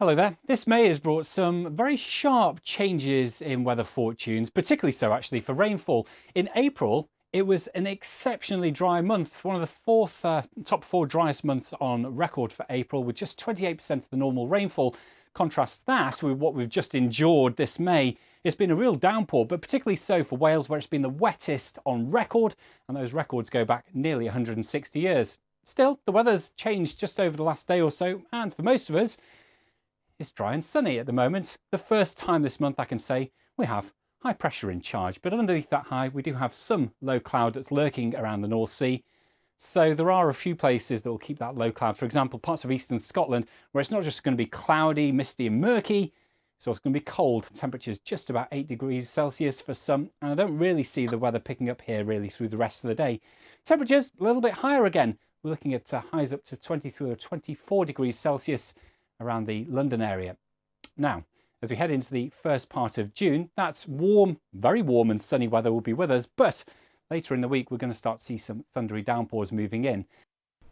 Hello there. This May has brought some very sharp changes in weather fortunes, particularly so actually for rainfall. In April, it was an exceptionally dry month, one of the top four driest months on record for April, with just 28% of the normal rainfall. Contrast that with what we've just endured this May. It's been a real downpour, but particularly so for Wales, where it's been the wettest on record, and those records go back nearly 160 years. Still, the weather's changed just over the last day or so, and for most of us, it's dry and sunny at the moment. The first time this month I can say we have high pressure in charge, but underneath that high we do have some low cloud that's lurking around the North Sea. So there are a few places that will keep that low cloud. For example, parts of eastern Scotland, where it's not just going to be cloudy, misty and murky, it's also going to be cold. Temperatures just about 8 degrees Celsius for some, and I don't really see the weather picking up here really through the rest of the day. Temperatures a little bit higher again. We're looking at highs up to 23 or 24 degrees Celsius around the London area. Now, as we head into the first part of June, that's warm, very warm and sunny weather will be with us, but later in the week we're going to start to see some thundery downpours moving in.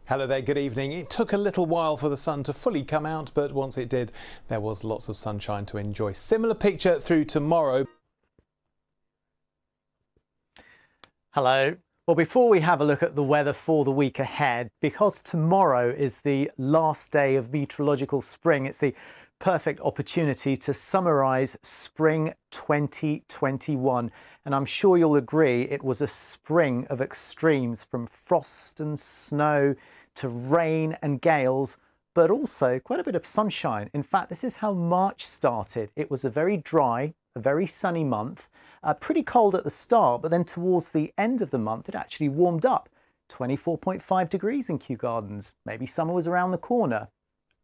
Hello there, good evening. It took a little while for the sun to fully come out, but once it did, there was lots of sunshine to enjoy. Similar picture through tomorrow. Hello. Well, before we have a look at the weather for the week ahead, because tomorrow is the last day of Meteorological Spring, it's the perfect opportunity to summarise Spring 2021. And I'm sure you'll agree it was a spring of extremes, from frost and snow to rain and gales, but also quite a bit of sunshine. In fact, this is how March started. It was a very dry, a very sunny month, pretty cold at the start, but then towards the end of the month it actually warmed up. 24.5 degrees in Kew Gardens. Maybe summer was around the corner.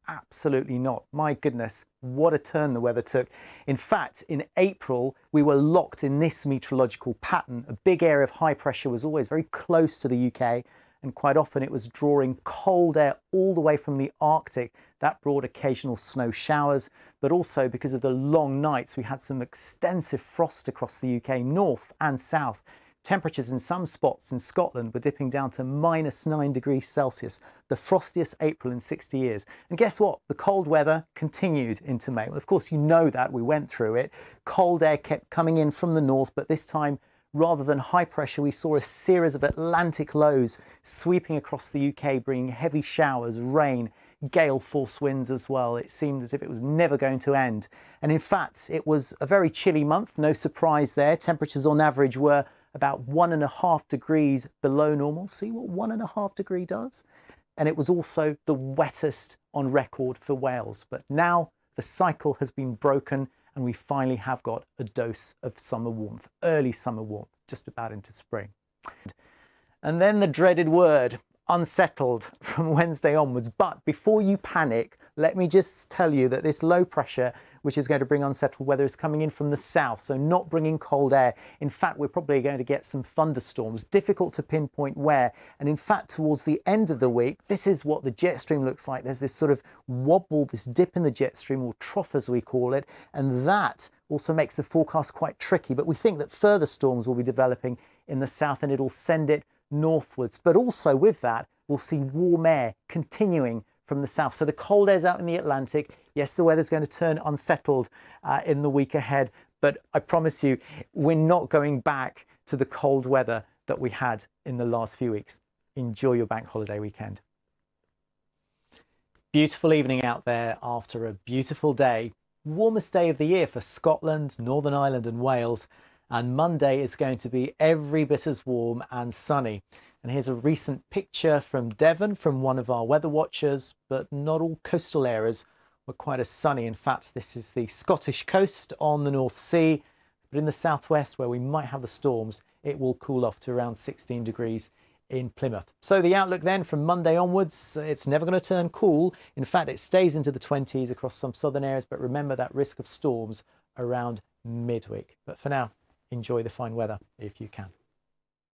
Absolutely not. My goodness, what a turn the weather took. In fact, in April, we were locked in this meteorological pattern. A big area of high pressure was always very close to the UK, and quite often it was drawing cold air all the way from the Arctic. That brought occasional snow showers, but also because of the long nights, we had some extensive frost across the UK, north and south. Temperatures in some spots in Scotland were dipping down to -9 degrees Celsius, the frostiest April in 60 years. And guess what? The cold weather continued into May. Well, of course, you know that. We went through it. Cold air kept coming in from the north, but this time, rather than high pressure, we saw a series of Atlantic lows sweeping across the UK, bringing heavy showers, rain, gale force winds as well. It seemed as if it was never going to end. And in fact, it was a very chilly month. No surprise there. Temperatures on average were about 1.5 degrees below normal. See what 1.5 degree does? And it was also the wettest on record for Wales. But now the cycle has been broken and we finally have got a dose of summer warmth, early summer warmth, just about into spring. And then the dreaded word, unsettled, from Wednesday onwards. But before you panic, let me just tell you that this low pressure, which is going to bring unsettled weather, is coming in from the south, so not bringing cold air. In fact, we're probably going to get some thunderstorms, difficult to pinpoint where. And in fact, towards the end of the week, this is what the jet stream looks like. There's this sort of wobble, this dip in the jet stream, or trough as we call it, and that also makes the forecast quite tricky. But we think that further storms will be developing in the south and it'll send it northwards. But also with that, we'll see warm air continuing from the south. So the cold air's out in the Atlantic. Yes, the weather's going to turn unsettled in the week ahead, but I promise you, we're not going back to the cold weather that we had in the last few weeks. Enjoy your bank holiday weekend. Beautiful evening out there after a beautiful day. Warmest day of the year for Scotland, Northern Ireland and Wales. And Monday is going to be every bit as warm and sunny. And here's a recent picture from Devon from one of our weather watchers, but not all coastal areas were quite as sunny. In fact, this is the Scottish coast on the North Sea, but in the southwest where we might have the storms, it will cool off to around 16 degrees in Plymouth. So the outlook then from Monday onwards, it's never going to turn cool. In fact, it stays into the 20s across some southern areas, but remember that risk of storms around midweek. But for now, enjoy the fine weather if you can.